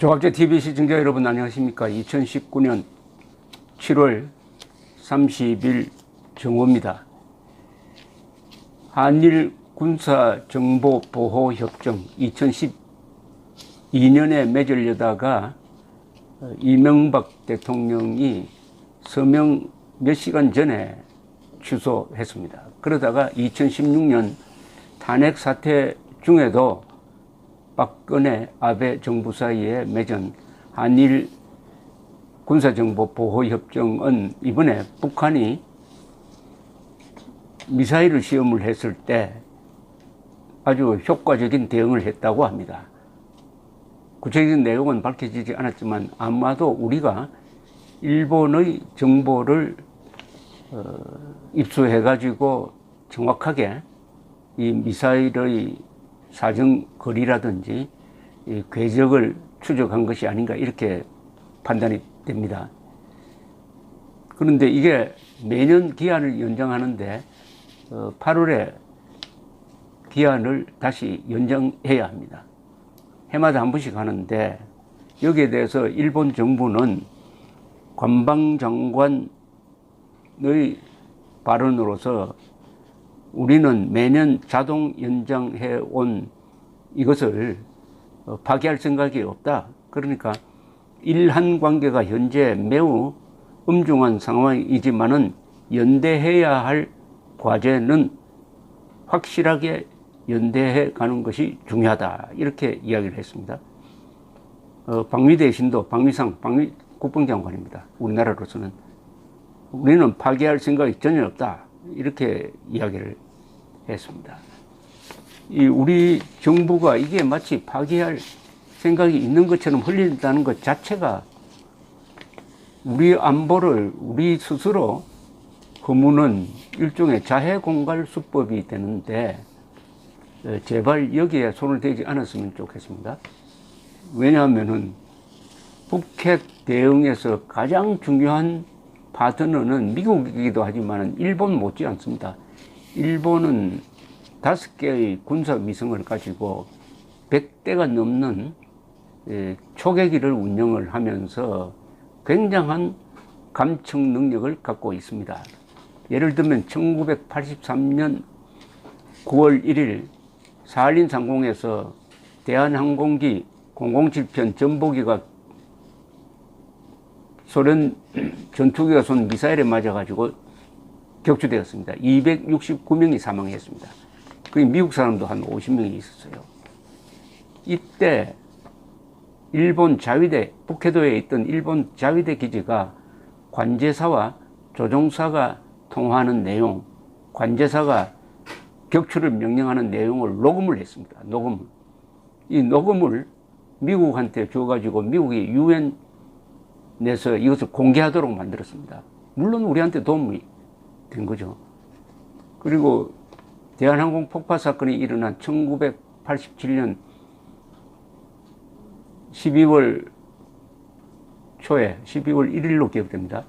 조갑제 TV 시청자 여러분 안녕하십니까. 2019년 7월 30일 정오입니다. 한일 군사정보보호협정 2012년에 맺으려다가 이명박 대통령이 서명 몇 시간 전에 취소했습니다. 그러다가 2016년 탄핵 사태 중에도 박근혜, 아베 정부 사이에 맺은 한일 군사정보보호협정은 이번에 북한이 미사일을 시험을 했을 때 아주 효과적인 대응을 했다고 합니다. 구체적인 내용은 밝혀지지 않았지만 아마도 우리가 일본의 정보를 입수해가지고 정확하게 이 미사일의 사정거리라든지 이 궤적을 추적한 것이 아닌가 이렇게 판단이 됩니다. 그런데 이게 매년 기한을 연장하는데 8월에 기한을 다시 연장해야 합니다. 해마다 한 번씩 하는데 여기에 대해서 일본 정부는 관방장관의 발언으로서 우리는 매년 자동 연장해 온 이것을 파기할 생각이 없다. 그러니까 일한 관계가 현재 매우 엄중한 상황이지만은 연대해야 할 과제는 확실하게 연대해 가는 것이 중요하다. 이렇게 이야기를 했습니다. 박미대 신도 박미상 국방장관입니다. 우리나라로서는 우리는 파기할 생각이 전혀 없다. 이렇게 이야기를 했습니다. 우리 정부가 이게 마치 파기할 생각이 있는 것처럼 흘린다는 것 자체가 우리 안보를 우리 스스로 허무는 일종의 자해공갈 수법이 되는데 제발 여기에 손을 대지 않았으면 좋겠습니다. 왜냐하면은 북핵 대응에서 가장 중요한 파트너는 미국이기도 하지만 일본 못지 않습니다. 일본은 5개의 군사위성을 가지고 100대가 넘는 초계기를 운영을 하면서 굉장한 감청 능력을 갖고 있습니다. 예를 들면 1983년 9월 1일 사할린 상공에서 대한항공기 007편 전보기가 소련 전투기가 쏜 미사일에 맞아가지고 격추되었습니다. 269명이 사망했습니다. 그게 미국 사람도 한 50명이 있었어요. 이때 일본 자위대, 북해도에 있던 일본 자위대 기지가 관제사와 조종사가 통화하는 내용, 관제사가 격추를 명령하는 내용을 녹음을 했습니다. 녹음을. 이 녹음을 미국한테 줘가지고 미국이 유엔 내서 이것을 공개하도록 만들었습니다. 물론 우리한테 도움이 된 거죠. 그리고 대한항공 폭파 사건이 일어난 1987년 12월 초에 12월 1일로 기억됩니다.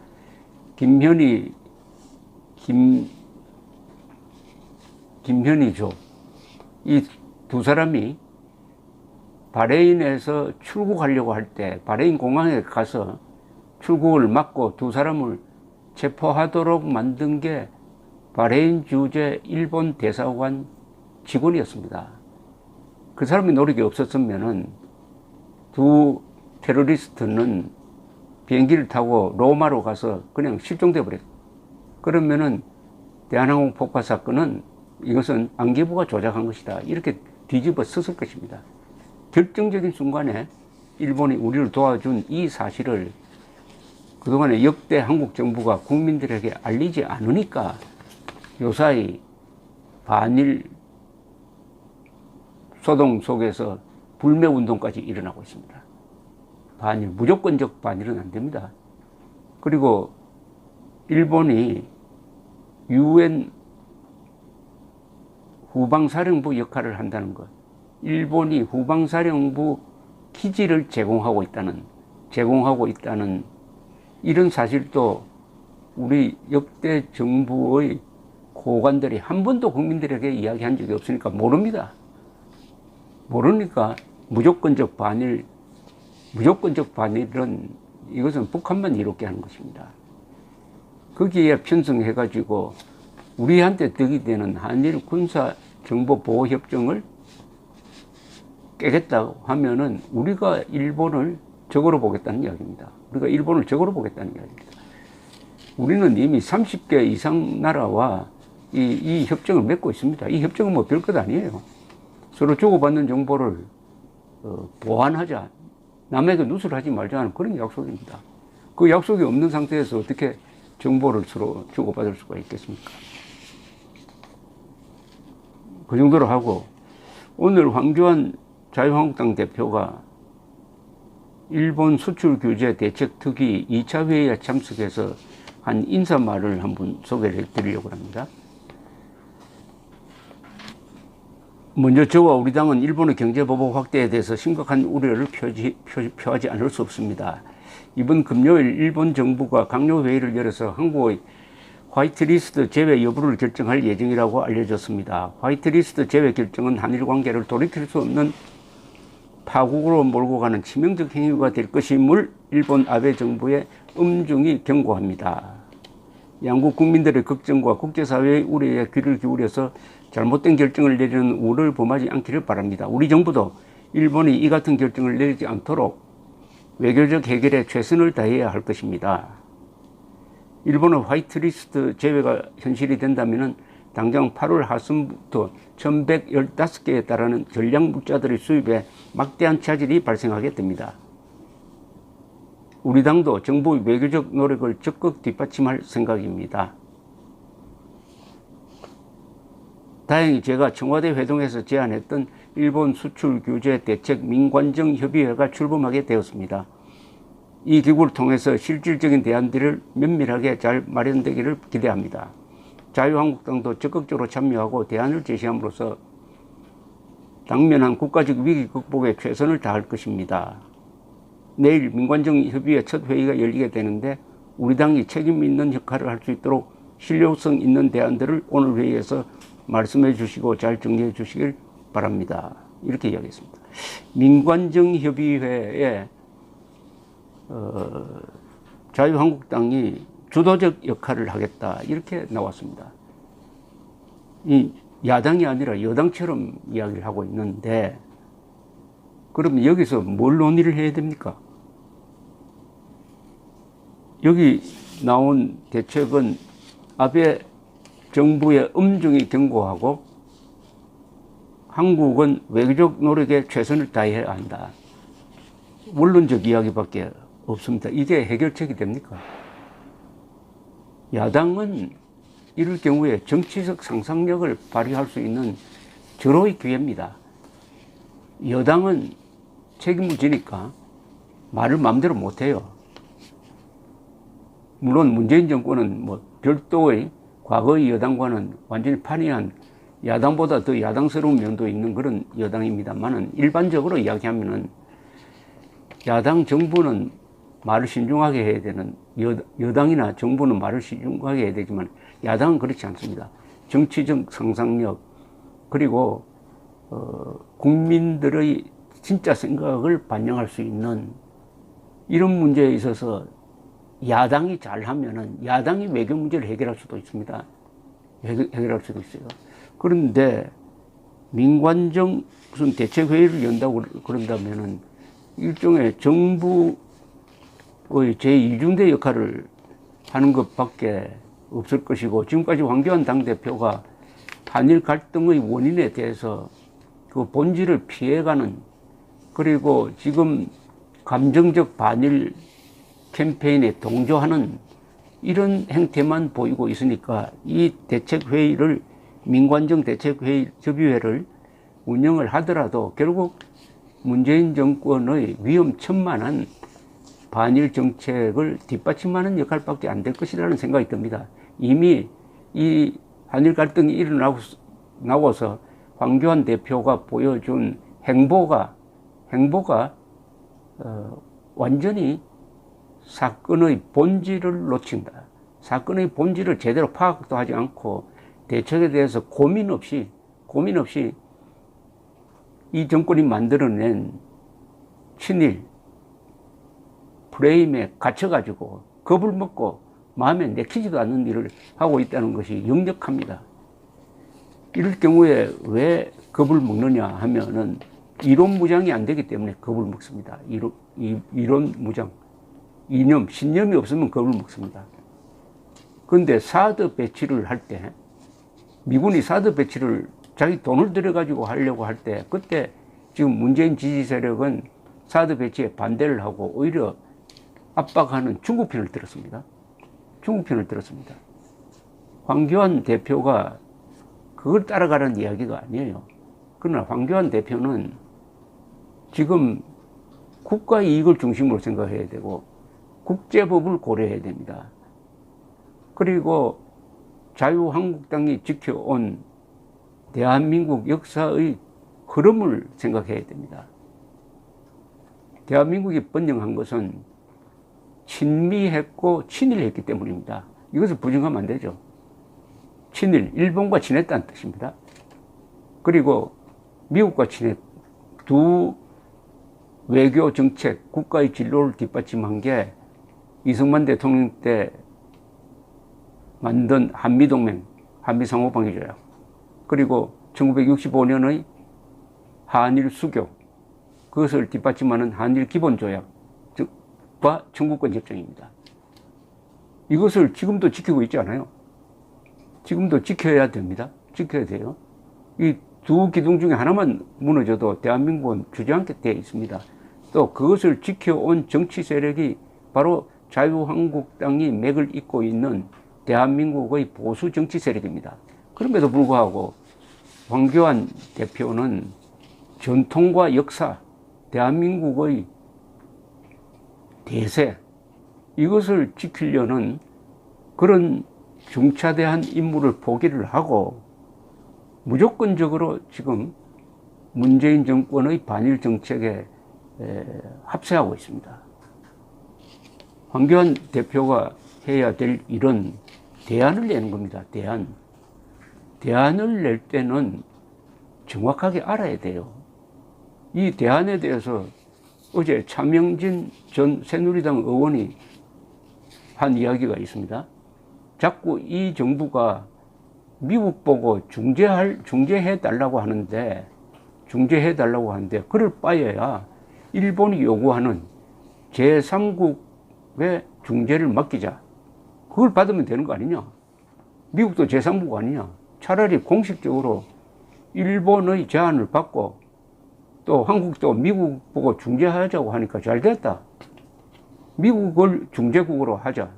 김현희죠. 이 두 사람이 바레인에서 출국하려고 할 때 바레인 공항에 가서 출국을 막고 두 사람을 체포하도록 만든 게 바레인 주재 일본 대사관 직원이었습니다. 그 사람이 노력이 없었으면은 두 테러리스트는 비행기를 타고 로마로 가서 그냥 실종돼 버렸어요. 그러면은 대한항공 폭파 사건은 이것은 안기부가 조작한 것이다. 이렇게 뒤집어 썼을 것입니다. 결정적인 순간에 일본이 우리를 도와준 이 사실을 그동안에 역대 한국 정부가 국민들에게 알리지 않으니까 요사이 반일 소동 속에서 불매운동까지 일어나고 있습니다. 반일, 무조건적 반일은 안 됩니다. 그리고 일본이 유엔 후방사령부 역할을 한다는 것, 일본이 후방사령부 기지를 제공하고 있다는 이런 사실도 우리 역대 정부의 고관들이 한 번도 국민들에게 이야기한 적이 없으니까 모릅니다. 모르니까 무조건적 반일 무조건적 반일은 이것은 북한만 이롭게 하는 것입니다. 거기에 편성해가지고 우리한테 득이 되는 한일 군사 정보 보호 협정을 깨겠다고 하면은 우리가 일본을 적으로 보겠다는 이야기입니다. 우리가 일본을 적으로 보겠다는 이야기입니다. 우리는 이미 30개 이상 나라와 이 협정을 맺고 있습니다. 이 협정은 뭐 별것 아니에요. 서로 주고받는 정보를 보완하자, 남에게 누설하지 말자는 그런 약속입니다. 그 약속이 없는 상태에서 어떻게 정보를 서로 주고받을 수가 있겠습니까? 그 정도로 하고, 오늘 황교안 자유한국당 대표가 일본 수출 규제 대책 특위 2차 회의에 참석해서 한 인사말을 한번 소개를 해드리려고 합니다. 먼저 저와 우리 당은 일본의 경제보복 확대에 대해서 심각한 우려를 표하지 않을 수 없습니다. 이번 금요일 일본 정부가 강요회의를 열어서 한국의 화이트리스트 제외 여부를 결정할 예정이라고 알려졌습니다. 화이트리스트 제외 결정은 한일 관계를 돌이킬 수 없는 파국으로 몰고 가는 치명적 행위가 될 것임을 일본 아베 정부에 엄중히 경고합니다. 양국 국민들의 걱정과 국제사회의 우려에 귀를 기울여서 잘못된 결정을 내리는 우를 범하지 않기를 바랍니다. 우리 정부도 일본이 이 같은 결정을 내리지 않도록 외교적 해결에 최선을 다해야 할 것입니다. 일본의 화이트리스트 제외가 현실이 된다면 당장 8월 하순부터 1115개에 달하는 전략물자들의 수입에 막대한 차질이 발생하게 됩니다. 우리 당도 정부의 외교적 노력을 적극 뒷받침할 생각입니다. 다행히 제가 청와대 회동에서 제안했던 일본 수출 규제 대책 민관정 협의회가 출범하게 되었습니다. 이 기구를 통해서 실질적인 대안들을 면밀하게 잘 마련되기를 기대합니다. 자유한국당도 적극적으로 참여하고 대안을 제시함으로써 당면한 국가적 위기 극복에 최선을 다할 것입니다. 내일 민관정 협의회 첫 회의가 열리게 되는데 우리 당이 책임 있는 역할을 할 수 있도록 실효성 있는 대안들을 오늘 회의에서 말씀해 주시고 잘 정리해 주시길 바랍니다. 이렇게 이야기했습니다. 민관정 협의회에 자유한국당이 주도적 역할을 하겠다 이렇게 나왔습니다. 이 야당이 아니라 여당처럼 이야기를 하고 있는데 그러면 여기서 뭘 논의를 해야 됩니까? 여기 나온 대책은 아베 정부에 엄중히 경고하고 한국은 외교적 노력에 최선을 다해야 한다. 원론적 이야기밖에 없습니다. 이게 해결책이 됩니까? 야당은 이럴 경우에 정치적 상상력을 발휘할 수 있는 절호의 기회입니다. 여당은 책임을 지니까 말을 마음대로 못해요. 물론 문재인 정권은 뭐 별도의 과거의 여당과는 완전히 판이한 야당보다 더 야당스러운 면도 있는 그런 여당입니다만은 일반적으로 이야기하면은 야당 정부는 말을 신중하게 해야 되는 여당이나 정부는 말을 신중하게 해야 되지만 야당은 그렇지 않습니다. 정치적 상상력 그리고 국민들의 진짜 생각을 반영할 수 있는 이런 문제에 있어서 야당이 잘하면은 야당이 외교 문제를 해결할 수도 있습니다. 해결할 수도 있어요. 그런데 민관정 무슨 대책회의를 연다고 그런다면은 일종의 정부의 제2중대 역할을 하는 것밖에 없을 것이고 지금까지 황교안 당대표가 한일 갈등의 원인에 대해서 그 본질을 피해가는 그리고 지금 감정적 반일 캠페인에 동조하는 이런 행태만 보이고 있으니까 이 대책회의를 민관정 대책회의 협의회를 운영을 하더라도 결국 문재인 정권의 위험천만한 반일 정책을 뒷받침하는 역할밖에 안 될 것이라는 생각이 듭니다. 이미 이 한일 갈등이 일어나고서 황교안 대표가 보여준 행보가 완전히 사건의 본질을 놓친다. 사건의 본질을 제대로 파악도 하지 않고 대책에 대해서 고민 없이 이 정권이 만들어낸 친일 프레임에 갇혀가지고 겁을 먹고 마음에 내키지도 않는 일을 하고 있다는 것이 역력합니다. 이럴 경우에 왜 겁을 먹느냐 하면은 이론 무장이 안 되기 때문에 겁을 먹습니다. 이론 무장. 이념, 신념이 없으면 겁을 먹습니다. 그런데 사드 배치를 할 때, 미군이 사드 배치를 자기 돈을 들여가지고 하려고 할 때, 그때 지금 문재인 지지 세력은 사드 배치에 반대를 하고 오히려 압박하는 중국 편을 들었습니다. 중국 편을 들었습니다. 황교안 대표가 그걸 따라가라는 이야기가 아니에요. 그러나 황교안 대표는 지금 국가 이익을 중심으로 생각해야 되고 국제법을 고려해야 됩니다. 그리고 자유한국당이 지켜온 대한민국 역사의 흐름을 생각해야 됩니다. 대한민국이 번영한 것은 친미했고 친일했기 때문입니다. 이것을 부정하면 안 되죠. 친일, 일본과 친했다는 뜻입니다. 그리고 미국과 친했, 두 외교 정책, 국가의 진로를 뒷받침한 게 이승만 대통령 때 만든 한미동맹, 한미상호방위조약, 그리고 1965년의 한일 수교, 그것을 뒷받침하는 한일 기본조약과 청구권 협정입니다. 이것을 지금도 지키고 있지 않아요? 지금도 지켜야 됩니다. 지켜야 돼요. 이 두 기둥 중에 하나만 무너져도 대한민국은 주저앉게 되어 있습니다. 또 그것을 지켜온 정치 세력이 바로 자유한국당이 맥을 잇고 있는 대한민국의 보수 정치 세력입니다. 그럼에도 불구하고 황교안 대표는 전통과 역사, 대한민국의 대세, 이것을 지키려는 그런 중차대한 임무를 포기를 하고 무조건적으로 지금 문재인 정권의 반일 정책에 합세하고 있습니다. 황교안 대표가 해야 될 일은 대안을 내는 겁니다. 대안을 낼 때는 정확하게 알아야 돼요. 이 대안에 대해서 어제 차명진 전 새누리당 의원이 한 이야기가 있습니다. 자꾸 이 정부가 미국 보고 중재해달라고 하는데, 그럴 바에야 일본이 요구하는 제3국의 중재를 맡기자. 그걸 받으면 되는 거 아니냐? 미국도 제3국 아니냐? 차라리 공식적으로 일본의 제안을 받고 또 한국도 미국 보고 중재하자고 하니까 잘 됐다. 미국을 중재국으로 하자.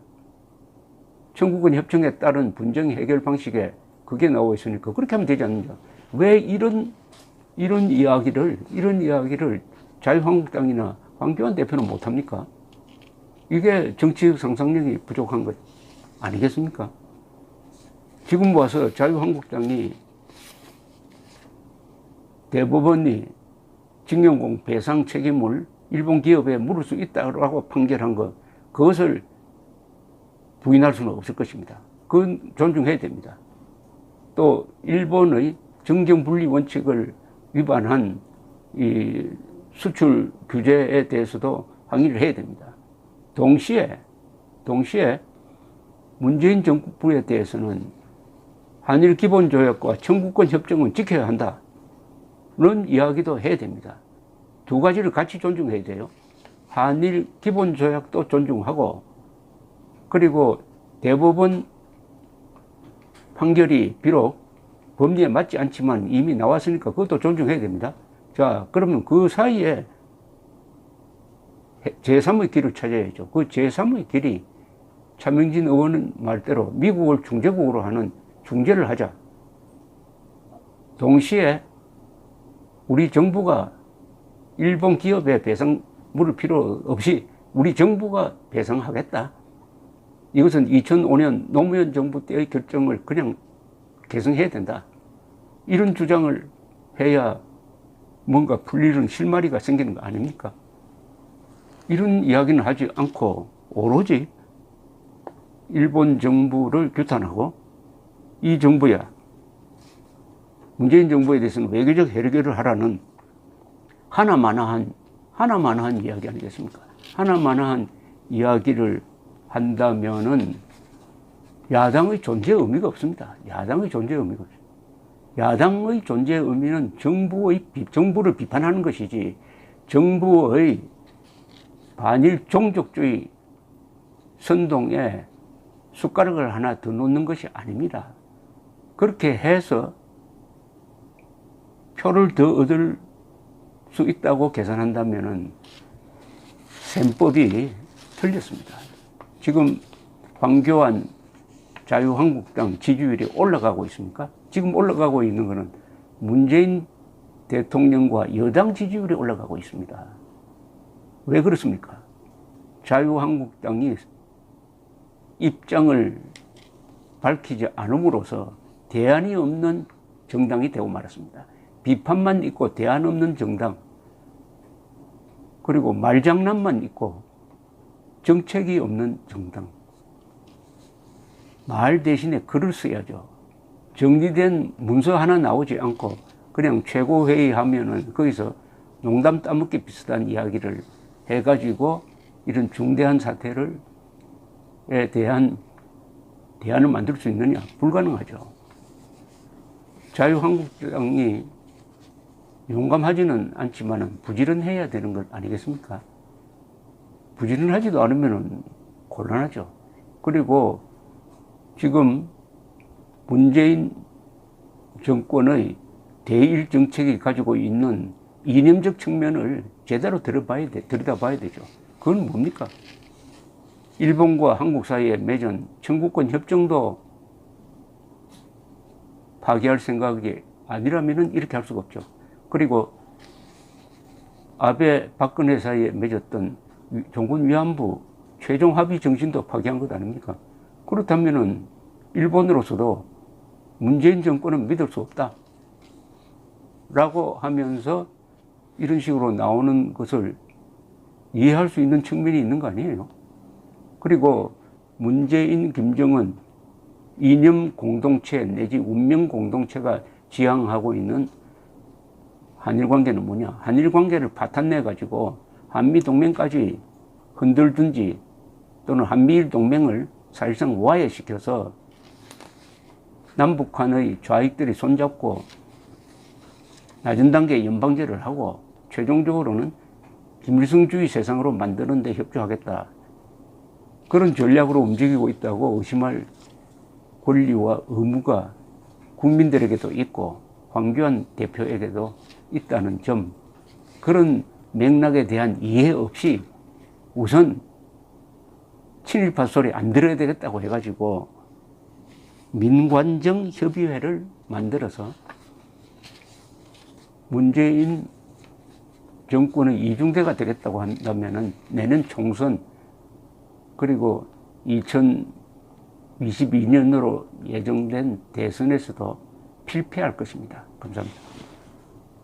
청구권 협정에 따른 분쟁 해결 방식에 그게 나와 있으니까 그렇게 하면 되지 않느냐. 왜 이런 이야기를 자유한국당이나 황교안 대표는 못합니까? 이게 정치적 상상력이 부족한 것 아니겠습니까? 지금 와서 자유한국당이 대법원이 징용공 배상 책임을 일본 기업에 물을 수 있다고 판결한 것, 그것을 부인할 수는 없을 것입니다. 그건 존중해야 됩니다. 또 일본의 정경분리 원칙을 위반한 이 수출 규제에 대해서도 항의를 해야 됩니다. 동시에 문재인 정부에 대해서는 한일 기본조약과 청구권 협정은 지켜야 한다는 이야기도 해야 됩니다. 두 가지를 같이 존중해야 돼요. 한일 기본조약도 존중하고, 그리고 대법원 판결이 비록 법리에 맞지 않지만 이미 나왔으니까 그것도 존중해야 됩니다. 자, 그러면 그 사이에 제3의 길을 찾아야죠. 그 제3의 길이 차명진 의원 말대로 미국을 중재국으로 하는 중재를 하자. 동시에 우리 정부가 일본 기업에 배상 물을 필요 없이 우리 정부가 배상하겠다. 이것은 2005년 노무현 정부 때의 결정을 그냥 개성해야 된다. 이런 주장을 해야 뭔가 풀리는 실마리가 생기는 거 아닙니까? 이런 이야기는 하지 않고 오로지 일본 정부를 규탄하고 이 정부야, 문재인 정부에 대해서는 외교적 해결을 하라는 하나마나한 이야기 아니겠습니까? 하나마나한 이야기를 한다면은 야당의 존재의 의미가 없습니다. 야당의 존재의 의미가 없습니다. 야당의 존재의 의미는 정부를 비판하는 것이지 정부의 반일 종족주의 선동에 숟가락을 하나 더 놓는 것이 아닙니다. 그렇게 해서 표를 더 얻을 수 있다고 계산한다면은 셈법이 틀렸습니다. 지금 황교안 자유한국당 지지율이 올라가고 있습니까? 지금 올라가고 있는 것은 문재인 대통령과 여당 지지율이 올라가고 있습니다. 왜 그렇습니까? 자유한국당이 입장을 밝히지 않음으로써 대안이 없는 정당이 되고 말았습니다. 비판만 있고 대안 없는 정당, 그리고 말장난만 있고 정책이 없는 정당. 말 대신에 글을 써야죠. 정리된 문서 하나 나오지 않고 그냥 최고회의 하면은 거기서 농담 따먹기 비슷한 이야기를 해가지고 이런 중대한 사태에 대한 대안을 만들 수 있느냐? 불가능하죠. 자유한국당이 용감하지는 않지만 부지런해야 되는 것 아니겠습니까? 부지런하지도 않으면 곤란하죠. 그리고 지금 문재인 정권의 대일 정책이 가지고 있는 이념적 측면을 제대로 들여다봐야 되죠. 그건 뭡니까? 일본과 한국 사이에 맺은 청구권 협정도 파기할 생각이 아니라면 이렇게 할 수가 없죠. 그리고 아베 박근혜 사이에 맺었던 종군 위안부 최종 합의 정신도 파기한 것 아닙니까? 그렇다면은 일본으로서도 문재인 정권은 믿을 수 없다 라고 하면서 이런 식으로 나오는 것을 이해할 수 있는 측면이 있는 거 아니에요? 그리고 문재인, 김정은 이념 공동체 내지 운명 공동체가 지향하고 있는 한일 관계는 뭐냐? 한일 관계를 파탄내 가지고 한미 동맹까지 흔들든지 또는 한미일 동맹을 사실상 와해시켜서 남북한의 좌익들이 손잡고 낮은 단계 연방제를 하고 최종적으로는 김일성주의 세상으로 만드는 데 협조하겠다. 그런 전략으로 움직이고 있다고 의심할 권리와 의무가 국민들에게도 있고 황교안 대표에게도 있다는 점, 그런 맥락에 대한 이해 없이 우선 친일파 소리 안 들어야 되겠다고 해가지고 민관정 협의회를 만들어서 문재인 정권의 이중대가 되겠다고 한다면은 내년 총선 그리고 2022년으로 예정된 대선에서도 필패할 것입니다. 감사합니다.